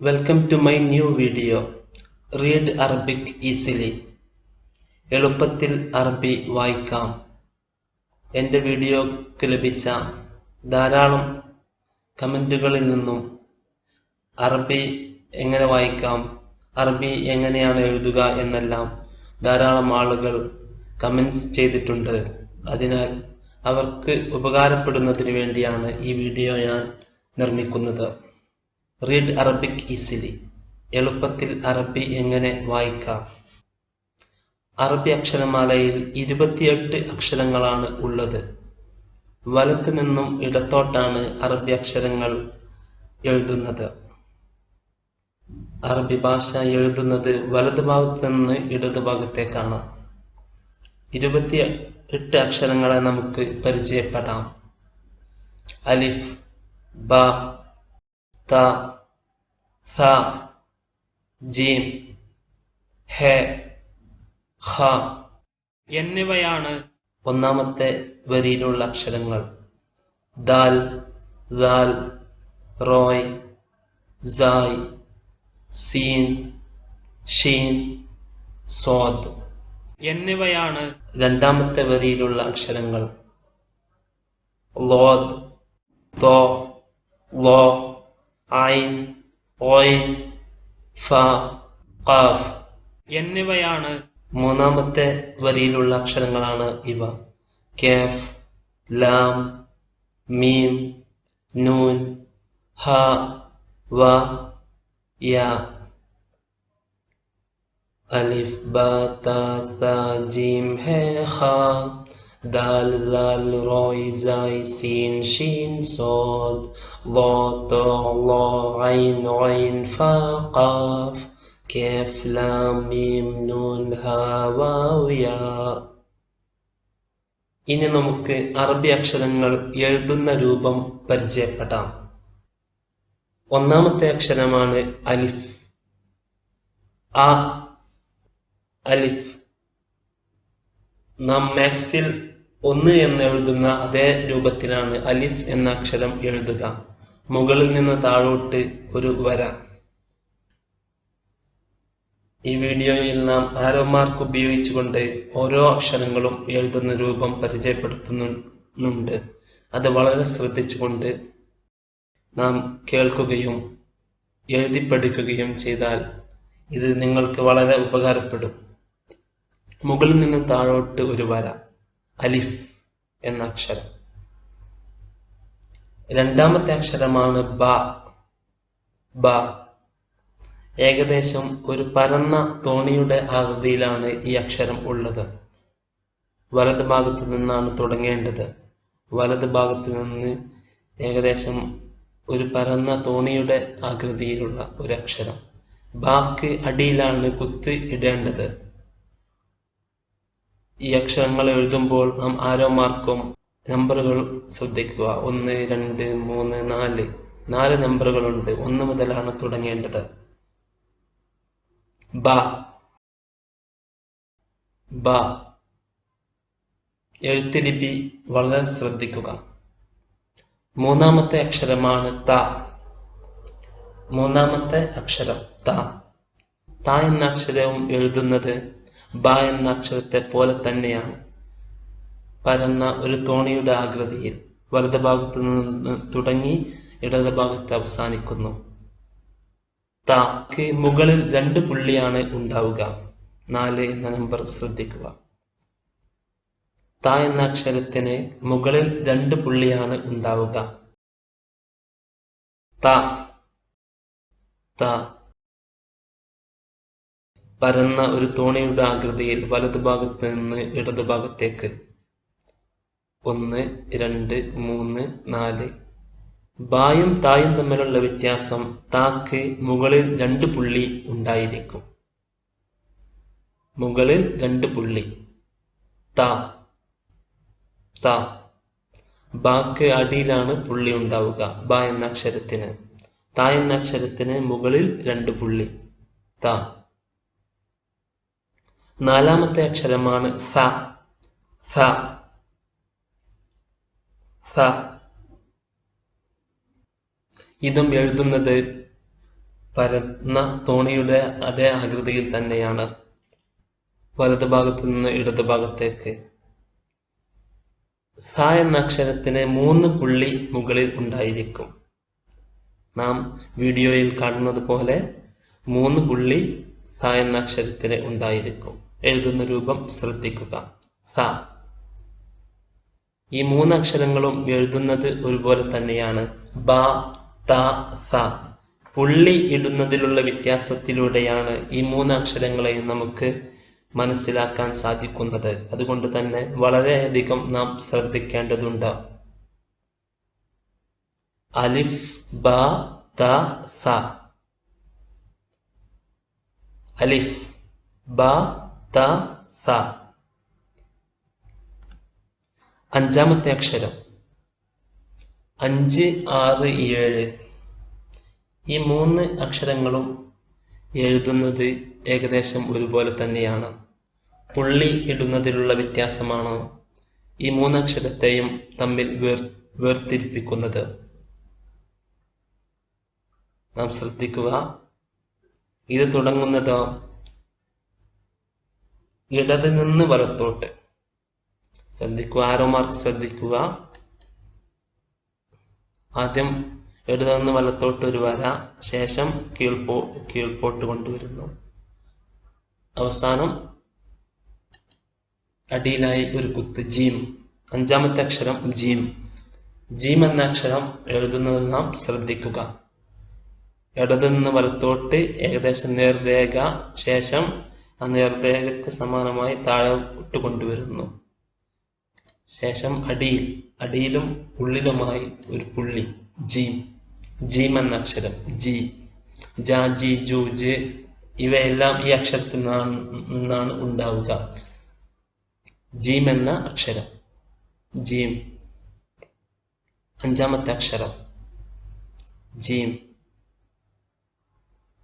Welcome to my new video. Read Arabic easily. എളുപ്പത്തിൽ അറബി വായിക്കാം. എൻ്റെ വീഡിയോക്ക് ലഭിച്ച ധാരാളം കമൻറ്റുകളിൽ നിന്നും അറബി എങ്ങനെ വായിക്കാം, അറബി എങ്ങനെയാണ് എഴുതുക എന്നെല്ലാം ധാരാളം ആളുകൾ കമൻറ്റ്സ് ചെയ്തിട്ടുണ്ട്. അതിനാൽ അവർക്ക് ഉപകാരപ്പെടുന്നതിന് വേണ്ടിയാണ് ഈ വീഡിയോ ഞാൻ നിർമ്മിക്കുന്നത്. Read Arabic easily. എളുപ്പത്തിൽ അറബി എങ്ങനെ വായിക്കാം. അറബി അക്ഷരമാലയിൽ 28 അക്ഷരങ്ങളാണ് ഉള്ളത്. വലത്ത് നിന്നും ഇടത്തോട്ടാണ് അറബി അക്ഷരങ്ങൾ എഴുതുന്നത്. അറബി ഭാഷ എഴുതുന്നത് വലത് ഭാഗത്ത് നിന്ന് ഇടത് ഭാഗത്തേക്കാണ്. 28 അക്ഷരങ്ങളെ നമുക്ക് പരിചയപ്പെടാം. അലിഫ്, ബ, ത, ഥ, ജീം, ഹെ, ഖ എന്നിവയാണ് ഒന്നാമത്തെ വരിയിലുള്ള അക്ഷരങ്ങൾ. ദാൽ, ദാൽ, റോയ്, സായ്, സീൻ, ഷീൻ, സ്വാദ് എന്നിവയാണ് രണ്ടാമത്തെ വരിയിലുള്ള അക്ഷരങ്ങൾ. ലോദ്, ദോ, ലോ, ഐൻ, ഓയിൻ, ഫ, ഖാഫ് എന്നിവയാണ് മൂന്നാമത്തെ വരിയിലുള്ള അക്ഷരങ്ങളാണ് ഇവ. കാഫ്, ലാം, മീം, നൂൻ, ഹ, വ, യ. അലിഫ്, ബ, ത, ഥ, ജീം, ഹെ, ഖ, ദാൽ, ദാൽ, റോയ്, സായ്, സീൻ, ഷീൻ, സ്വാദ്, ള, ത, ള, ഐൻ, ഓയിൻ, ഫ, ഖാഫ്, കാഫ്, ലാം, മീം, നൂൻ, ഹ, വാവ്, യ. ഇനി നമുക്ക് അറബി അക്ഷരങ്ങൾ എഴുതുന്ന രൂപം പരിചയപ്പെടാം. ഒന്നാമത്തെ അക്ഷരമാണ് അലിഫ്. അ, അലിഫ്. നാം മാത്സിൽ 1 എന്ന് എഴുതുന്ന അതേ രൂപത്തിലാണ് അലിഫ് എന്ന അക്ഷരം എഴുതുക. മുകളിൽ നിന്ന് താഴോട്ട് ഒരു വര. ഈ വീഡിയോയിൽ നാം ആരോ മാർക്ക് ഉപയോഗിച്ചുകൊണ്ട് ഓരോ അക്ഷരങ്ങളും എഴുതുന്ന രൂപം പരിചയപ്പെടുത്തുന്നുണ്ട്. അത് വളരെ ശ്രദ്ധിച്ചുകൊണ്ട് നാം കേൾക്കുകയും എഴുതി പഠിക്കുകയും ചെയ്താൽ ഇത് നിങ്ങൾക്ക് വളരെ ഉപകാരപ്പെടും. മുകളിൽ നിന്ന് താഴോട്ട് ഒരു വര, അലിഫ് എന്ന അക്ഷരം. രണ്ടാമത്തെ അക്ഷരമാണ് ബ. ബ ഏകദേശം ഒരു പരന്ന തോണിയുടെ ആകൃതിയിലാണ് ഈ അക്ഷരം ഉള്ളത്. വലത് ഭാഗത്ത് നിന്നാണ് തുടങ്ങേണ്ടത്. വലത് ഭാഗത്ത് നിന്ന് ഏകദേശം ഒരു പരന്ന തോണിയുടെ ആകൃതിയിലുള്ള ഒരു അക്ഷരം. ബാക്ക് അടിയിലാണ് കുത്ത് ഇടേണ്ടത്. ഈ അക്ഷരങ്ങൾ എഴുതുമ്പോൾ നാം ആരോ മാർക്കും നമ്പറുകൾ ശ്രദ്ധിക്കുക. 1, 2, 3, 4 4 നമ്പറുകളുണ്ട്. 1 മുതലാണ് തുടങ്ങേണ്ടത്. ബ, ബ. എഴുത്തുലിപി വളരെ ശ്രദ്ധിക്കുക. മൂന്നാമത്തെ അക്ഷരമാണ് ത. മൂന്നാമത്തെ അക്ഷരം ത. ത എന്ന അക്ഷരവും എഴുതുന്നത് ബ എന്ന അക്ഷരത്തെ പോലെ തന്നെയാണ്. പരന്ന ഒരു തോണിയുടെ ആകൃതിയിൽ വലത് ഭാഗത്ത് നിന്ന് തുടങ്ങി ഇടത് ഭാഗത്ത് അവസാനിക്കുന്നു. തക്ക് മുകളിൽ 2 പുള്ളിയാണ് ഉണ്ടാവുക. 4 എന്ന നമ്പർ ശ്രദ്ധിക്കുക. ത എന്ന അക്ഷരത്തിന് മുകളിൽ 2 പുള്ളിയാണ് ഉണ്ടാവുക. ത, ത. പരന്ന ഒരു തോണിയുടെ ആകൃതിയിൽ വലതു ഭാഗത്ത് നിന്ന് ഇടതു ഭാഗത്തേക്ക്. 1, 2, 3, 4. ബായും തായും തമ്മിലുള്ള വ്യത്യാസം താക്ക് മുകളിൽ 2 പുള്ളി ഉണ്ടായിരിക്കും. മുകളിൽ 2 പുള്ളി. ത, ത. ബാക്ക് അടിയിലാണ് പുള്ളി ഉണ്ടാവുക. ബ എന്ന അക്ഷരത്തിന്. ത എന്ന അക്ഷരത്തിന് മുകളിൽ 2 പുള്ളി. ത. നാലാമത്തെ അക്ഷരമാണ് സ. സ, സ. ഇതും എഴുതുന്നത് പരന്ന തോണിയുടെ അതേ ആകൃതിയിൽ തന്നെയാണ് വലതുഭാഗത്ത് നിന്ന് ഇടതുഭാഗത്തേക്ക്. സ എന്ന അക്ഷരത്തിന് 3 പുള്ളി മുകളിൽ ഉണ്ടായിരിക്കും. നാം വീഡിയോയിൽ കാണുന്നത് പോലെ 3 പുള്ളി സ എന്ന അക്ഷരത്തിന് ഉണ്ടായിരിക്കും. എഴുതുന്ന രൂപം ശ്രദ്ധിക്കുക. സ. ഈ 3 അക്ഷരങ്ങളും എഴുതുന്നത് ഒരുപോലെ തന്നെയാണ്. ബ, ത, സ. പുള്ളി ഇടുന്നതിലുള്ള വ്യത്യാസത്തിലൂടെയാണ് ഈ 3 അക്ഷരങ്ങളെയും നമുക്ക് മനസ്സിലാക്കാൻ സാധിക്കുന്നത്. അതുകൊണ്ട് തന്നെ വളരെയധികം നാം ശ്രദ്ധിക്കേണ്ടതുണ്ട്. അലിഫ്, ബ, ത, സ. അലിഫ്, ബ, ത, സ. 5-ാമത്തെ അക്ഷരം 5, 6, 7. ഈ 3 അക്ഷരങ്ങളും എഴുതുന്നത് ഏകദേശം ഒരുപോലെ തന്നെയാണ്. പുള്ളി ഇടുന്നതിലുള്ള വ്യത്യാസമാണ് ഈ 3 അക്ഷരത്തെയും തമ്മിൽ വേർതിരിപ്പിക്കുന്നത്. നാം ശ്രദ്ധിക്കുക. ഇത് തുടങ്ങുന്നത് ഇടത് നിന്ന് വലത്തോട്ട്. ശ്രദ്ധിക്കുക, ആരോ മാർക്ക് ശ്രദ്ധിക്കുക. ആദ്യം ഇടത് നിന്ന് വലത്തോട്ട് ഒരു വര, ശേഷം കീഴ്പോട്ട് കൊണ്ടുവരുന്നു. അവസാനം അടിയിലായി ഒരു കുത്ത്, ജീം. 5-ാമത്തെ അക്ഷരം ജീം. ജീം എന്ന അക്ഷരം എഴുതുന്നത് നാം ശ്രദ്ധിക്കുക. ഇടത് നിന്ന് വലത്തോട്ട് ഏകദേശം നേർരേഖ, ശേഷം ആ നേർരേഖയ്ക്ക് സമാനമായി താഴെ കൊണ്ടുവരുന്നു. ശേഷം അടിയിലും ഉള്ളിലുമായി ഒരു പുള്ളി, ജീം. ജീം എന്ന അക്ഷരം. ജി, ജ, ജി, ജു, ജെ ഇവയെല്ലാം ഈ അക്ഷരത്തിൽ നിന്നാണ് ഉണ്ടാവുക. ജീം എന്ന അക്ഷരം. ജീം. 5-ാമത്തെ അക്ഷരം ജീം.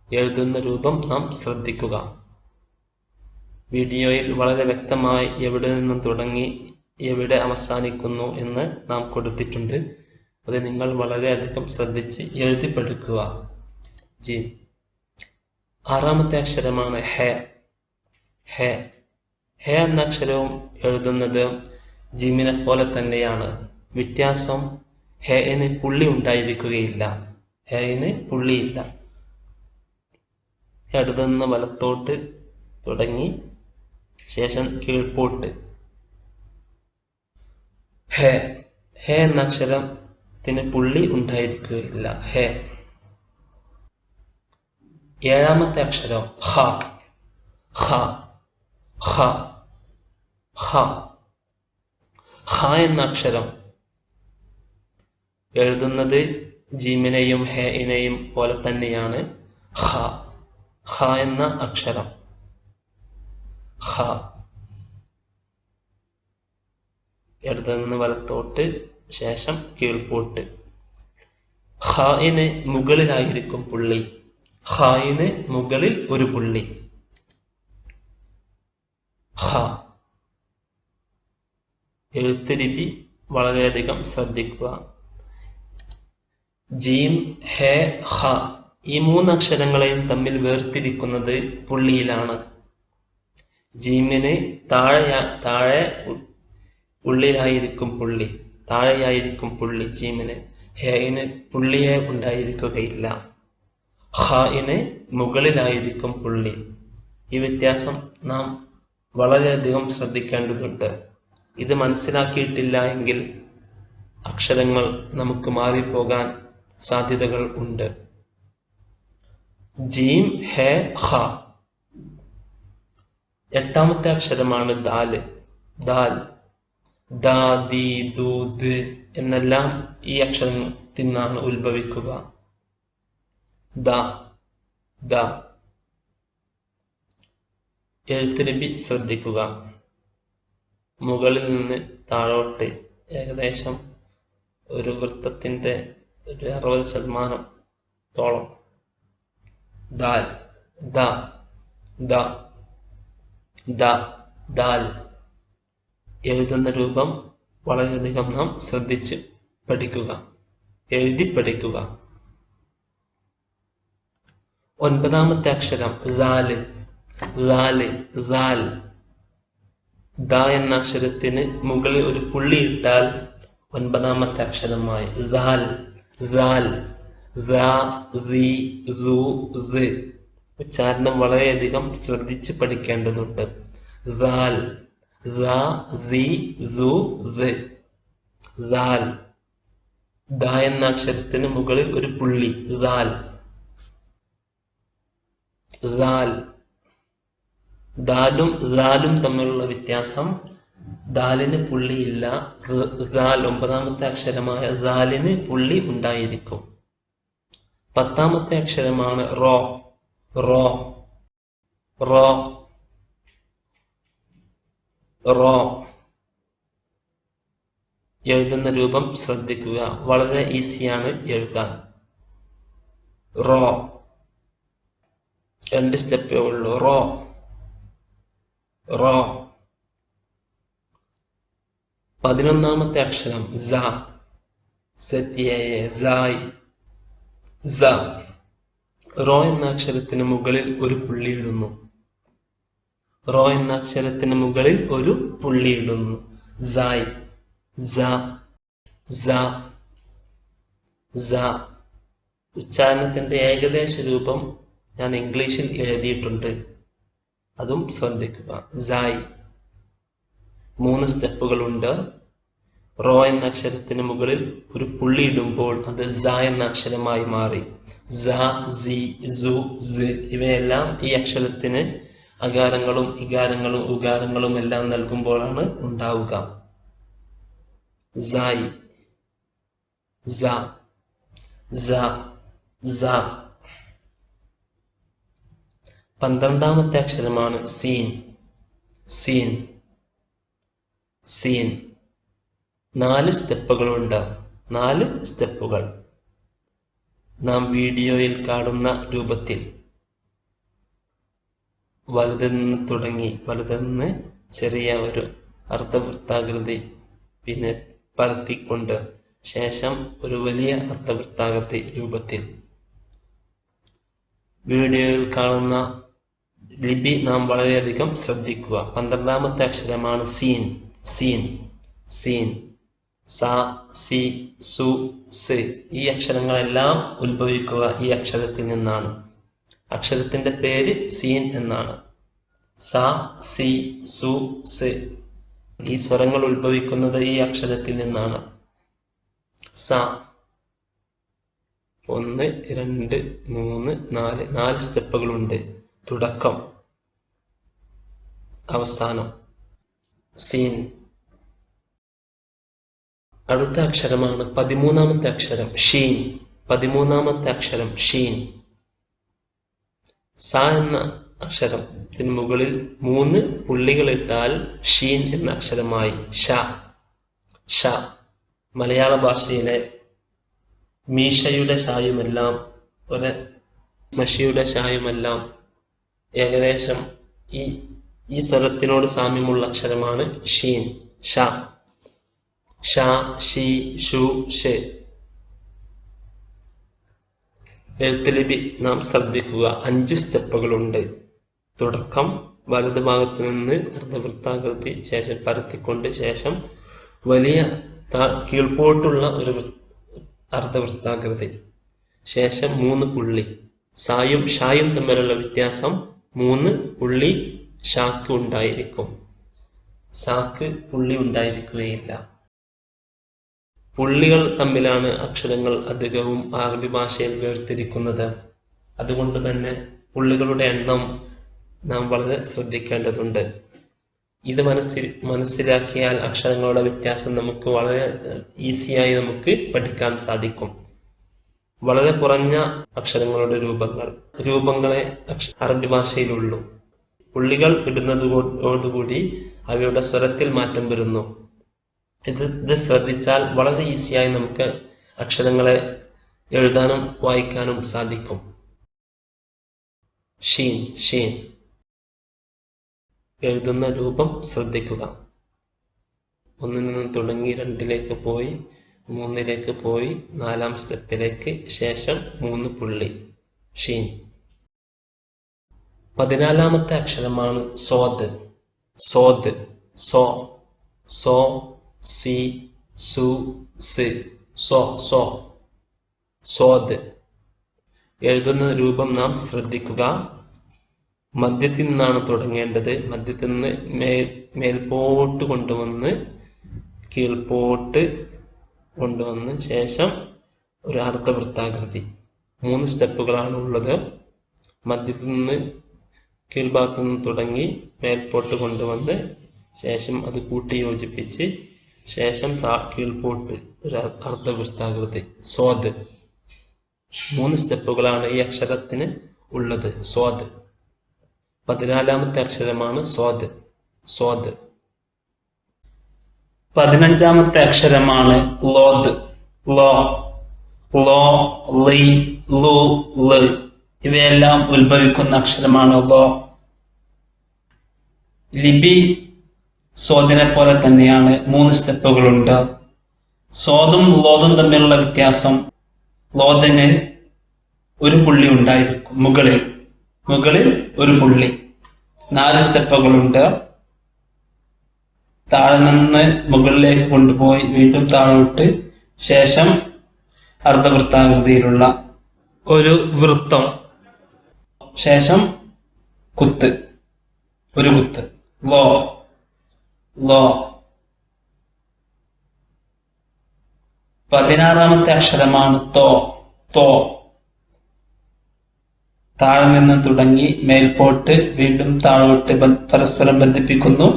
എഴുതുന്ന രൂപം നാം ശ്രദ്ധിക്കുക. വീഡിയോയിൽ വളരെ വ്യക്തമായി എവിടെ നിന്നും തുടങ്ങി എവിടെ അവസാനിക്കുന്നു എന്ന് നാം കൊടുത്തിട്ടുണ്ട്. അത് നിങ്ങൾ വളരെയധികം ശ്രദ്ധിച്ച് എഴുതി പഠിക്കുക. ജീം. 6-ാമത്തെ അക്ഷരമാണ് ഹെ. ഹെ. ഹെ എന്ന അക്ഷരവും എഴുതുന്നത് ജീമിനെ പോലെ തന്നെയാണ്. വ്യത്യാസം ഹെയിന് പുള്ളി ഉണ്ടായിരിക്കുകയില്ല. ഹെയിന് പുള്ളിയില്ല. ഇടത് നിന്ന് വലത്തോട്ട് തുടങ്ങി ശേഷം കീഴ്പോട്ട്. ഹെ. ഹെ എന്ന അക്ഷരത്തിന് പുള്ളി ഉണ്ടായിരിക്കുകയില്ല. ഹെ. 7-ാമത്തെ അക്ഷരം ഹ. ഹ. ഹ. ഹ. ഹ എന്ന അക്ഷരം എഴുതുന്നത് ജീമിനെയും ഹെയിനെയും പോലെ തന്നെയാണ്. ഹ. ഹ എന്ന അക്ഷരം. ഹ. ഇടത് നിന്ന് വലത്തോട്ട് ശേഷം കീഴ്പോട്ട്. ഖായിന് മുകളിലായിരിക്കും പുള്ളി. ഖായിന് മുകളിൽ ഒരു പുള്ളി. ഖ. എഴുത്തുരീതി വളരെയധികം ശ്രദ്ധിക്കുക. ജീം, ഹെ, ഖ ഈ 3 അക്ഷരങ്ങളെയും തമ്മിൽ വേർതിരിക്കുന്നത് പുള്ളിയിലാണ്. ജീമിന് താഴെ ഉള്ളിലായിരിക്കും പുള്ളി, താഴെയായിരിക്കും പുള്ളി ജീമിന്. ഹെയിന് പുള്ളിയെ ഉണ്ടായിരിക്കുകയില്ല. ഖായിന് മുകളിലായിരിക്കും പുള്ളി. ഈ വ്യത്യാസം നാം വളരെയധികം ശ്രദ്ധിക്കേണ്ടതുണ്ട്. ഇത് മനസ്സിലാക്കിയിട്ടില്ല എങ്കിൽ അക്ഷരങ്ങൾ നമുക്ക് മാറിപ്പോകാൻ സാധ്യതകൾ ഉണ്ട്. ജീം, ഹെ, ഖ. 8-ാമത്തെ അക്ഷരമാണ് ദാല്. ദാൽ. ദ, ദി, ദു, ദ് എന്നെല്ലാം ഈ അക്ഷരത്തിൽ നിന്നാണ് ഉത്ഭവിക്കുക. ദ. ദ. എഴുത്തുലിപി ശ്രദ്ധിക്കുക. മുകളിൽ നിന്ന് താഴോട്ട് ഏകദേശം ഒരു വൃത്തത്തിന്റെ ഒരു 60% dal. The. The. The. Dal. എഴുതുന്ന രൂപം വളരെയധികം നാം ശ്രദ്ധിച്ച് പഠിക്കുക, എഴുതി പഠിക്കുക. ഒൻപതാമത്തെ അക്ഷരം ലാല്. ലാല് ലാൽ. ദ എന്ന അക്ഷരത്തിന് മുകളിൽ ഒരു പുള്ളി ഇട്ടാൽ ഒൻപതാമത്തെ അക്ഷരമായി ലാൽ. ലാൽ. ഉച്ചാരണം വളരെയധികം ശ്രദ്ധിച്ച് പഠിക്കേണ്ടതുണ്ട്. ലാൽ. ലാൽ. ദ എന്ന അക്ഷരത്തിന് മുകളിൽ ഒരു പുള്ളി ലാൽ. ലാൽ. ദാലും ലാലും തമ്മിലുള്ള വ്യത്യാസം, ദാലിന് പുള്ളിയില്ല. ലാൽ ഒമ്പതാമത്തെ അക്ഷരമായ ലാലിന് പുള്ളി ഉണ്ടായിരിക്കും. പത്താമത്തെ അക്ഷരമാണ് റോ. റോ. റോ. റോ. എഴുതുന്ന രൂപം ശ്രദ്ധിക്കുക, വളരെ ഈസിയാണ് എഴുതാൻ. റോ. 2 സ്റ്റെപ്പേ ഉള്ളൂ. റോ. റോ. 11ാമത്തെ അക്ഷരം സ. റോ എന്ന അക്ഷരത്തിന് മുകളിൽ ഒരു പുള്ളി ഇടുന്നു. റോ എന്ന അക്ഷരത്തിന് മുകളിൽ ഒരു പുള്ളി ഇടുന്നു. സായ്. ഉച്ചാരണത്തിന്റെ ഏകദേശ രൂപം ഞാൻ ഇംഗ്ലീഷിൽ എഴുതിയിട്ടുണ്ട്, അതും ശ്രദ്ധിക്കുക. സായ്. 3 സ്റ്റെപ്പുകളുണ്ട്. റോ എന്ന അക്ഷരത്തിന് മുകളിൽ ഒരു പുള്ളി ഇടുമ്പോൾ അത് സ എന്ന അക്ഷരമായി മാറി. ഇവയെല്ലാം ഈ അക്ഷരത്തിന് അകാരങ്ങളും ഇകാരങ്ങളും ഉകാരങ്ങളും എല്ലാം നൽകുമ്പോഴാണ് ഉണ്ടാവുക. സായ്. 12ാമത്തെ അക്ഷരമാണ് സീൻ. സീൻ. 4 സ്റ്റെപ്പുകളുണ്ട്. 4 സ്റ്റെപ്പുകൾ നാം വീഡിയോയിൽ കാണുന്ന രൂപത്തിൽ വലുതെന്ന് തുടങ്ങി, വലുതെന്ന് ചെറിയ ഒരു അർദ്ധവൃത്താകൃതി, പിന്നെ പരത്തിക്കൊണ്ട് ശേഷം ഒരു വലിയ അർദ്ധവൃത്താകൃതി രൂപത്തിൽ. വീഡിയോയിൽ കാണുന്ന ലിപി നാം വളരെയധികം ശ്രദ്ധിക്കുക. 12ാമത്തെ അക്ഷരമാണ് സീൻ. സ, സി, സു, സ്. ഈ അക്ഷരങ്ങളെല്ലാം ഉത്ഭവിക്കുക ഈ അക്ഷരത്തിൽ നിന്നാണ്. അക്ഷരത്തിന്റെ പേര് സീൻ എന്നാണ്. സ, സി, സു, സ്. ഈ സ്വരങ്ങൾ ഉത്ഭവിക്കുന്നത് ഈ അക്ഷരത്തിൽ നിന്നാണ്. സ. 1, 2, 3, 4 സ്റ്റെപ്പുകളുണ്ട്. തുടക്കം, അവസാനം. സീൻ. അടുത്ത അക്ഷരമാണ് 13ാമത്തെ അക്ഷരം ഷീൻ. 13ാമത്തെ അക്ഷരം ഷീൻ. സ എന്ന അക്ഷരത്തിന് മുകളിൽ 3 പുള്ളികളിട്ടാൽ ഷീൻ എന്ന അക്ഷരമായി. ഷ. മലയാള ഭാഷയിലെ മീശയുടെ ഷായുമെല്ലാം മഷിയുടെ ഷായുമെല്ലാം ഏകദേശം ഈ സ്വരത്തിനോട് സാമ്യമുള്ള അക്ഷരമാണ് ഷീൻ. ഷ, ഷി, ഷു, ഷ്. എഴുത്തുലിപി നാം ശ്രദ്ധിക്കുക. 5 സ്റ്റെപ്പുകളുണ്ട്. തുടക്കം, വലതു ഭാഗത്ത് നിന്ന് അർദ്ധവൃത്താകൃതി, ശേഷം പരത്തിക്കൊണ്ട്, ശേഷം വലിയ കീഴ്പോട്ടുള്ള ഒരു അർദ്ധവൃത്താകൃതി, ശേഷം 3 പുള്ളി. സായും ഷായും തമ്മിലുള്ള വ്യത്യാസം 3 പുള്ളി ഷാക്ക് ഉണ്ടായിരിക്കും. സാക്ക് പുള്ളി ഉണ്ടായിരിക്കുകയില്ല. പുള്ളികൾ തമ്മിലാണ് അക്ഷരങ്ങൾ അധികവും അറബി ഭാഷയിൽ വേർതിരിക്കുന്നത്. അതുകൊണ്ട് തന്നെ പുള്ളികളുടെ എണ്ണം നാം വളരെ ശ്രദ്ധിക്കേണ്ടതുണ്ട്. ഇത് മനസ്സിലാക്കിയാൽ അക്ഷരങ്ങളുടെ വ്യത്യാസം നമുക്ക് വളരെ ഈസിയായി നമുക്ക് പഠിക്കാൻ സാധിക്കും. വളരെ കുറഞ്ഞ അക്ഷരങ്ങളുടെ രൂപങ്ങളെ അറബി ഭാഷയിലുള്ളൂ. പുള്ളികൾ ഇടുന്നതോടുകൂടി അവയുടെ സ്വരത്തിൽ മാറ്റം വരുന്നു. ഇത് ശ്രദ്ധിച്ചാൽ വളരെ ഈസിയായി നമുക്ക് അക്ഷരങ്ങളെ എഴുതാനും വായിക്കാനും സാധിക്കും. ഷീൻ. എഴുതുന്ന രൂപം ശ്രദ്ധിക്കുക. 1 നിന്ന് തുടങ്ങി 2ലേക്ക് പോയി, 3ലേക്ക് പോയി, 4ാം സ്റ്റെപ്പിലേക്ക്, ശേഷം 3 പുള്ളി. ഷീൻ. 14-ാമത്തെ അക്ഷരമാണ് സ്വാദ്. സ്വാദ്. സോ, സോ, സി, സു, സ്, സോ, സോ, സ്വാദ്. എഴുതുന്ന രൂപം നാം ശ്രദ്ധിക്കുക. മധ്യത്തിൽ നിന്നാണ് തുടങ്ങേണ്ടത്. മധ്യത്തിൽ നിന്ന് മേൽപോട്ട് കൊണ്ടുവന്ന് കീഴ്പോട്ട് കൊണ്ടുവന്ന് ശേഷം ഒരു അർദ്ധവൃത്താകൃതി. 3 സ്റ്റെപ്പുകളാണ് ഉള്ളത്. മധ്യത്തിൽ നിന്ന് കീഴ്ഭാഗത്തു നിന്ന് തുടങ്ങി മേൽപോട്ട് കൊണ്ടുവന്ന് ശേഷം അത് കൂട്ടി യോജിപ്പിച്ച് ശേഷം കീഴ്പോട്ട് ഒരു അർദ്ധവൃത്താകൃതി. സ്വാദ്. 3 സ്റ്റെപ്പുകളാണ് ഈ അക്ഷരത്തിന് ഉള്ളത്. സ്വാദ്. 14-ാമത്തെ അക്ഷരമാണ് സ്വാദ്. സ്വാദ്. 15-ാമത്തെ അക്ഷരമാണ് ലോദ്. ലോ, ലോ, ലി, ലു, ല് ഇവയെല്ലാം ഉത്ഭവിക്കുന്ന അക്ഷരമാണ് ലോ. ലിപി സ്വാദിനെ പോലെ തന്നെയാണ്. 3 സ്റ്റെപ്പുകളുണ്ട്. സ്വാദും ലോദും തമ്മിലുള്ള വ്യത്യാസം, ലോദിന് ഒരു പുള്ളി ഉണ്ടായിരിക്കും മുകളിൽ ഒരു പുള്ളി. 4 സ്റ്റെപ്പുകളുണ്ട്. താഴെ നിന്ന് മുകളിലേക്ക് കൊണ്ടുപോയി വീണ്ടും താഴോട്ട് ശേഷം അർദ്ധവൃത്താകൃതിയിലുള്ള ഒരു വൃത്തം ശേഷം കുത്ത്, ഒരു കുത്ത്. Law, law. 16-ാമത്തെ അക്ഷരമാണ് തോ. തോ. താഴെ നിന്ന് തുടങ്ങി മേൽപോട്ട് വീണ്ടും താഴോട്ട് പരസ്പരം ബന്ധിപ്പിക്കുന്നു.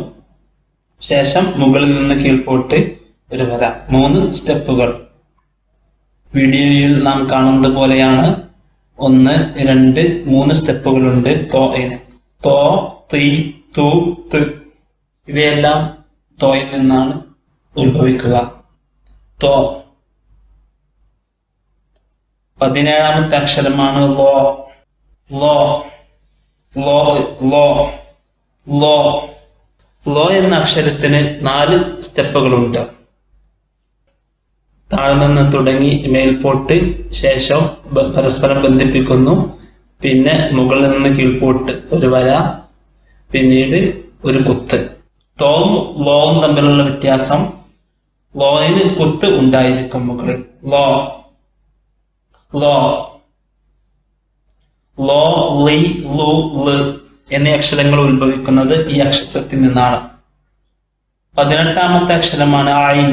ശേഷം മുകളിൽ നിന്ന് കീഴ്പോട്ട് ഒരു വര. 3 സ്റ്റെപ്പുകൾ വീഡിയോയിൽ നാം കാണുന്നത് പോലെയാണ്. 1, 2, 3 സ്റ്റെപ്പുകളുണ്ട് തോയിന്. തോ, തി, തു, ത് ഇവയെല്ലാം തോയിൽ നിന്നാണ് ഉത്ഭവിക്കുക. തോ. 17-ാമത്തെ അക്ഷരമാണ് ലോ. ലോ, ലോ, ലോ, ലോ. ലോ എന്ന അക്ഷരത്തിന് 4 സ്റ്റെപ്പുകളുണ്ട്. താഴെ നിന്ന് തുടങ്ങി മേൽപോട്ട് ശേഷം പരസ്പരം ബന്ധിപ്പിക്കുന്നു. പിന്നെ മുകളിൽ നിന്ന് കീഴ്പോട്ട് ഒരു വര, പിന്നീട് ഒരു കുത്ത്. തോവും ലോവും തമ്മിലുള്ള വ്യത്യാസം, ലോയിന് കുത്ത് ഉണ്ടായിരിക്കും മുകളിൽ. ലോ, ലോ. ലോ, ലി, ലു, ല് എന്നീ അക്ഷരങ്ങൾ ഉത്ഭവിക്കുന്നത് ഈ അക്ഷരത്തിൽ നിന്നാണ്. 18-ാമത്തെ അക്ഷരമാണ് ഐൻ.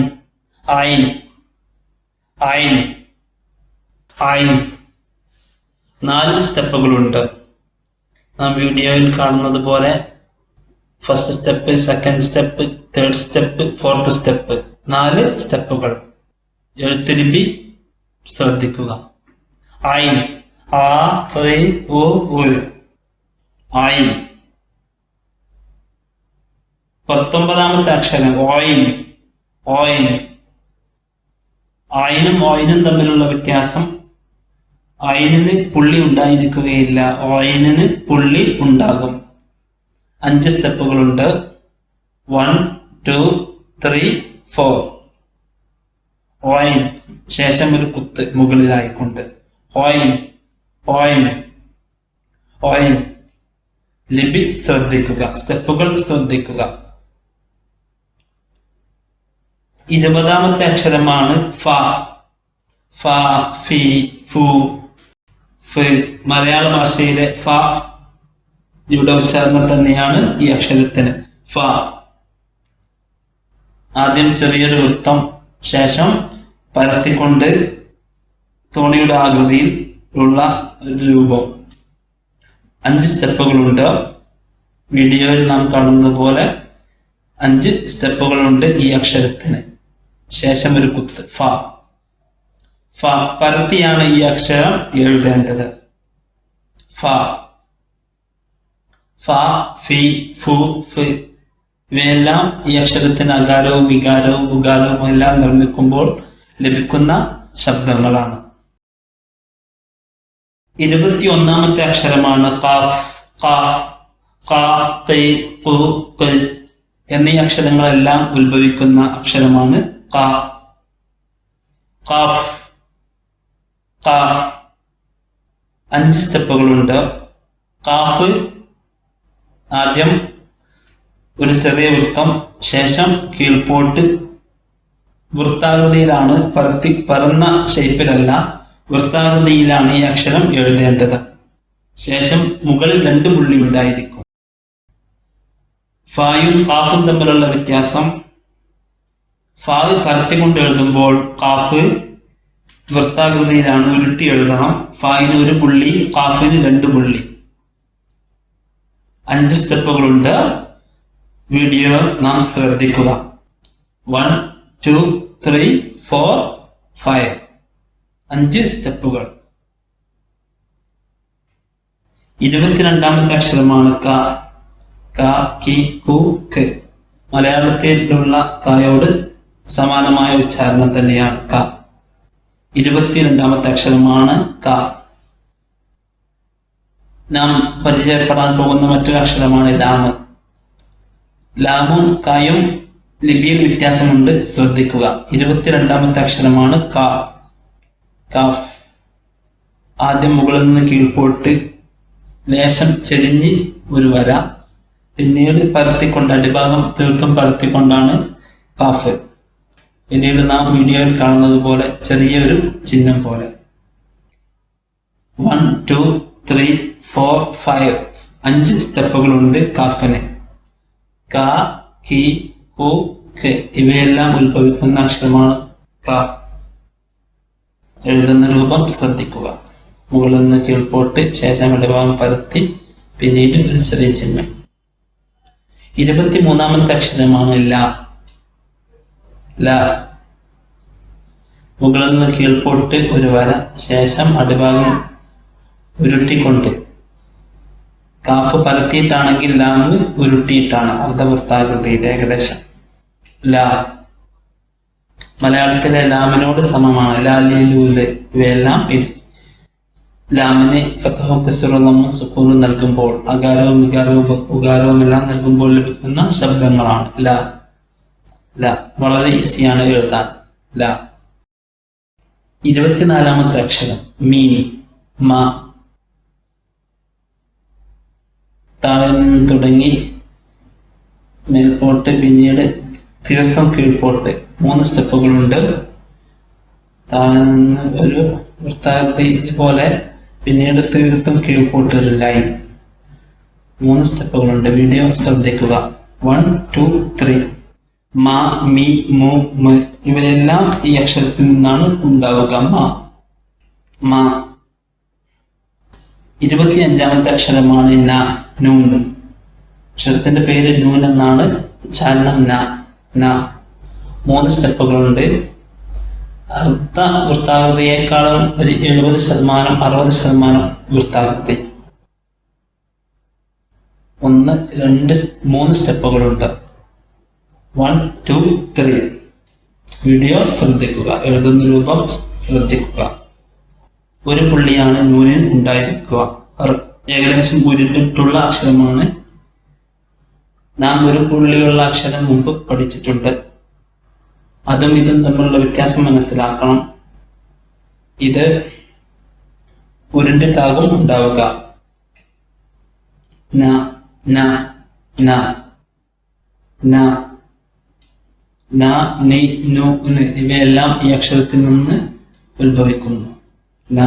ഐൻ, ഐൻ, ഐൻ. 4 സ്റ്റെപ്പുകളുണ്ട്. നാം വീഡിയോയിൽ കാണുന്നത് പോലെ first step, second step, third step, fourth step. 4 സ്റ്റെപ്പുകൾ. എഴുത്തുലിപി ശ്രദ്ധിക്കുക. ഐൻ, ആ, റി, ഉ, ഉ. ഐൻ. 19-ാമത്തെ അക്ഷരം ഓയിൻ. ഓയിൻ. ഐനും ഓയിനും തമ്മിലുള്ള വ്യത്യാസം, ഐനിന് പുള്ളി ഉണ്ടായിരിക്കുകയില്ല, ഓയിനിന് പുള്ളി ഉണ്ടാകും. 5 സ്റ്റെപ്പുകളുണ്ട്. 1, 2, 3, 4. ഓയിൻ. ശേഷം ഒരു കുത്ത് മുകളിലായിക്കൊണ്ട്. ഓയിൻ, ഓയിൻ, ഓയിൻ. ലിപി ശ്രദ്ധിക്കുക, സ്റ്റെപ്പുകൾ ശ്രദ്ധിക്കുക. 20-ാമത്തെ അക്ഷരമാണ് ഫ. ഫ, ഫി, ഫു, ഫ്. മലയാള ഭാഷയിലെ ഫ ഇവിടെ ഉച്ചാരണം തന്നെയാണ് ഈ അക്ഷരത്തിന്. ഫ. ആദ്യം ചെറിയൊരു വൃത്തം, ശേഷം പരത്തിക്കൊണ്ട് തോണിയുടെ ആകൃതിയിൽ ഉള്ള ഒരു രൂപം. 5 സ്റ്റെപ്പുകളുണ്ട്. വീഡിയോയിൽ നാം കാണുന്നത് പോലെ 5 സ്റ്റെപ്പുകളുണ്ട് ഈ അക്ഷരത്തിന്. ശേഷം ഒരു കുത്ത്. ഫ. ഫ. പരത്തിയാണ് ഈ അക്ഷരം എഴുതേണ്ടത്. ഫ. ഫ, ഫി, ഫു, ഫ് ഇവയെല്ലാം ഈ അക്ഷരത്തിന് അകാരവും വികാരവും ഉകാരവും എല്ലാം നിർമ്മിക്കുമ്പോൾ ലഭിക്കുന്ന ശബ്ദങ്ങളാണ്. 21-ാമത്തെ അക്ഷരമാണ് ഖാഫ്. ഖ, ഖ, ഖി, ഖു, ഖ് എന്നീ അക്ഷരങ്ങളെല്ലാം ഉത്ഭവിക്കുന്ന അക്ഷരമാണ് ഖ. ഖാഫ്. ഖ. 5 സ്റ്റെപ്പുകളുണ്ട്. ഖാഫ് ആദ്യം ഒരു ചെറിയ വൃത്തം, ശേഷം കീഴ്പോട്ട്. വൃത്താകൃതിയിലാണ്, പരന്ന ഷേപ്പിലല്ല, വൃത്താകൃതിയിലാണ് ഈ അക്ഷരം എഴുതേണ്ടത്. ശേഷം മുകളിൽ 2 പുള്ളി ഉണ്ടായിരിക്കും. ഫായും കാഫും തമ്മിലുള്ള വ്യത്യാസം: ഫാ പരത്തിക്കൊണ്ട് എഴുതുമ്പോൾ കാഫ് വൃത്താകൃതിയിലാണ്, ഉരുട്ടി എഴുതണം. ഫായിന് 1 പുള്ളി, കാഫിന് 2 പുള്ളി. 5 സ്റ്റെപ്പുകളുണ്ട്. വീഡിയോ നാം ശ്രദ്ധിക്കുക. 1 2 3 4 5 5 സ്റ്റെപ്പുകൾ. 22ാമത്തെ അക്ഷരമാണ് ക. ക, കി, കു, ക്. മലയാളത്തിലുള്ള കയോട് സമാനമായ ഉച്ചാരണം തന്നെയാണ് ക. 22ാമത്തെ അക്ഷരമാണ് ക. നാം പരിചയപ്പെടാൻ പോകുന്ന മറ്റൊരു അക്ഷരമാണ് ലാമ്. ലാമും കായും ലിപിയിൽ വ്യത്യാസമുണ്ട്, ശ്രദ്ധിക്കുക. 22ാമത്തെ അക്ഷരമാണ് ക. കാഫ്. ആദ്യം മുകളിൽ നിന്ന് കീഴ്പോട്ട് ലേശം ചെരിഞ്ഞ് ഒരു വര, പിന്നീട് പരത്തിക്കൊണ്ട്, അടിഭാഗം തീർത്തും പരത്തിക്കൊണ്ടാണ് കാഫ്. പിന്നീട് നാം വീഡിയോയിൽ കാണുന്നത് പോലെ ചെറിയൊരു ചിഹ്നം പോലെ. 1 2 3 4 5 5 സ്റ്റെപ്പുകളുണ്ട് കാഫിന്. ക, കി, കു, ക് ഇവയെല്ലാം ഉത്ഭവിക്കുന്ന അക്ഷരമാണ് ക. എഴുതുന്ന രൂപം ശ്രദ്ധിക്കുക. മുകളിൽ നിന്ന് കീഴ്പോട്ട്, ശേഷം ഇടഭാഗം പരത്തി, പിന്നീട് ഒരു ചെറിയ ചിഹ്നം. 23ാമത്തെ അക്ഷരമാണ് ല. ല. മുകളിൽ നിന്ന് കീഴ്പോട്ട് ഒരു വര, ശേഷം അടിഭാഗം ഉരുട്ടിക്കൊണ്ട്. കാഫ് പരത്തിയിട്ടാണെങ്കിൽ ലാമ് ഉരുട്ടിയിട്ടാണ്, അർദ്ധവൃത്താകൃതിയിൽ ഏകദേശം. ല. മലയാളത്തിലെ ലാമിനോട് സമമാണ്. ലാ, ലി, ലു, ല് ഇവയെല്ലാം ലാമിന് ഫത്ഹും കസ്റും സുക്കൂനും നൽകുമ്പോൾ, അകാരവും വികാരവും ഉകാരവും എല്ലാം നൽകുമ്പോൾ ലഭിക്കുന്ന ശബ്ദങ്ങളാണ് ല. ല വളരെ ഈസിയാണ് എഴുതാൻ. ല. 24ാമത്തെ അക്ഷരം മീൻ. മ. താഴെ നിന്ന് തുടങ്ങി മേൽപോട്ട്, പിന്നീട് തീർത്ഥം കീഴ്പോട്ട്. 3 സ്റ്റെപ്പുകളുണ്ട്. താഴെ നിന്ന് ഒരു വൃത്താകൃതി പോലെ, പിന്നീട് തീർത്ഥം കീഴ്പോട്ട് ഒരു ലൈൻ. 3 സ്റ്റെപ്പുകളുണ്ട്. വീഡിയോ ശ്രദ്ധിക്കുക. 1 2 3. മ, മി, മു, മ ഇവരെല്ലാം ഈ അക്ഷരത്തിൽ നിന്നാണ് ഉണ്ടാവുക. മ. മ. 25ാമത്തെ അക്ഷരമാണ് ന. നൂൻ. അക്ഷരത്തിന്റെ പേര് നൂൻ എന്നാണ്. ഉച്ചാരണം ന. ന. 3 സ്റ്റെപ്പുകളുണ്ട്. അർദ്ധ വൃത്താകൃതിയേക്കാളും ഒരു 70% 60% വൃത്താകൃതി. 1 2 3 സ്റ്റെപ്പുകളുണ്ട്. 1 2 3. വീഡിയോ ശ്രദ്ധിക്കുക. എഴുതുന്ന രൂപം ശ്രദ്ധിക്കുക. 1 പുള്ളിയാണ് നൂനിൽ ഉണ്ടായിരിക്കുക. ഏകദേശം ഉരുണ്ടിട്ടുള്ള അക്ഷരമാണ്. നാം 1 പുള്ളിയുള്ള അക്ഷരം മുമ്പ് പഠിച്ചിട്ടുണ്ട്. അതും ഇതും തമ്മിലുള്ള വ്യത്യാസം മനസ്സിലാക്കണം. ഇത് ഉരുണ്ടിട്ടാകും ഉണ്ടാവുക. ന, ന, ന, ന, ന, നി, നു, ന് ഇവയെല്ലാം ഈ അക്ഷരത്തിൽ നിന്ന് ഉത്ഭവിക്കുന്നു. ന.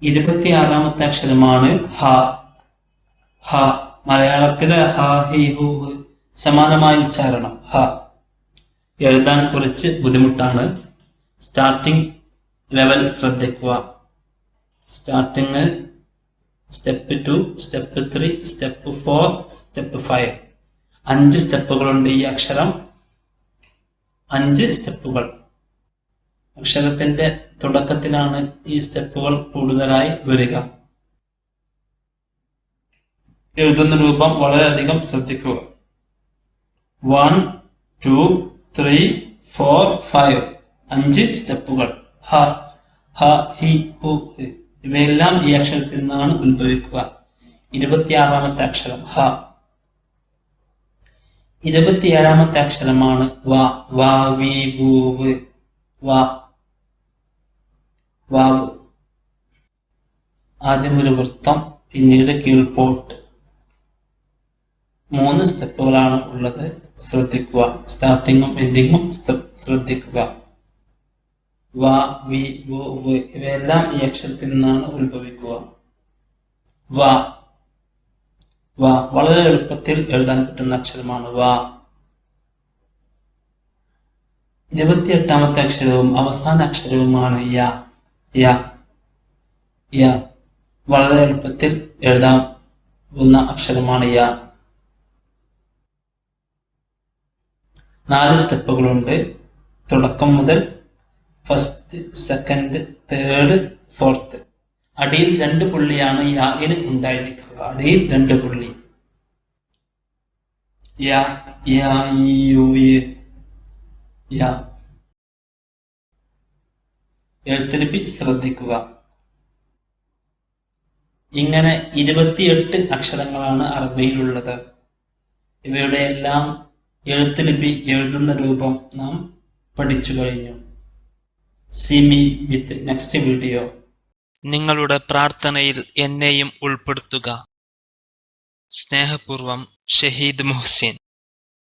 26ാമത്തെ അക്ഷരമാണ് ഹ. ഹ. മലയാളത്തിലെ ഹ, ഹി, ഹു സമാനമായ ഉച്ചാരണം. ഹ. എഴുതാൻ കുറച്ച് ബുദ്ധിമുട്ടാണ്. സ്റ്റാർട്ടിംഗ് ലെവൽ ശ്രദ്ധിക്കുക. Starting step 2, step 3, step 4, step 5. 5 സ്റ്റെപ്പുകളുണ്ട് ഈ അക്ഷരം. 5 സ്റ്റെപ്പുകൾ. അക്ഷരത്തിന്റെ തുടക്കത്തിലാണ് ഈ സ്റ്റെപ്പുകൾ കൂടുതലായി വരിക. എഴുതുന്ന രൂപം വളരെയധികം ശ്രദ്ധിക്കുക. 1 2 3 4 5 5 സ്റ്റെപ്പുകൾ. ഹ, ഹ, ഹി, ഹു ഇവയെല്ലാം ഈ അക്ഷരത്തിൽ നിന്നാണ് ഉത്ഭവിക്കുക. 26ാമത്തെ അക്ഷരം ഹ. 27ാമത്തെ അക്ഷരമാണ് വ. വ, വി, വു, വ്. വ. വാവ്. ആദ്യം ഒരു വൃത്തം, പിന്നീട് കീഴ്പോട്ട്. 3 സ്റ്റെപ്പുകളാണ് ഉള്ളത്. ശ്രദ്ധിക്കുക. സ്റ്റാർട്ടിങ്ങും എൻഡിങ്ങും ശ്രദ്ധിക്കുക. വ, വി, വു, വ് ഇവയെല്ലാം ഈ അക്ഷരത്തിൽ നിന്നാണ് ഉത്ഭവിക്കുക. വ. വ വളരെ എളുപ്പത്തിൽ എഴുതാൻ പറ്റുന്ന അക്ഷരമാണ് വ. 28ാമത്തെ അക്ഷരവും അവസാന അക്ഷരവുമാണ് യ. യ. യ വളരെ എളുപ്പത്തിൽ എഴുതാവുന്ന അക്ഷരമാണ് യ. 4 സ്റ്റെപ്പുകളുണ്ട്. തുടക്കം മുതൽ ഫസ്റ്റ്, സെക്കൻഡ്, തേർഡ്, ഫോർത്ത്. അടിയിൽ 2 പുള്ളിയാണ് യാന് ഉണ്ടായിരിക്കുക. അടിയിൽ 2 പുള്ളി. യ, യ, യു, യ. എഴുത്തുലിപി ശ്രദ്ധിക്കുക. ഇങ്ങനെ 28 അക്ഷരങ്ങളാണ് അറബിയിലുള്ളത്. ഇവയുടെ എല്ലാം എഴുത്തുലിപി എഴുതുന്ന രൂപം നാം പഠിച്ചു കഴിഞ്ഞു. See me with next video. നിങ്ങളുടെ പ്രാർത്ഥനയിൽ എന്നെയും ഉൾപ്പെടുത്തുക. സ്നേഹപൂർവം, ഷഹീദ് മുഹ്സിൻ.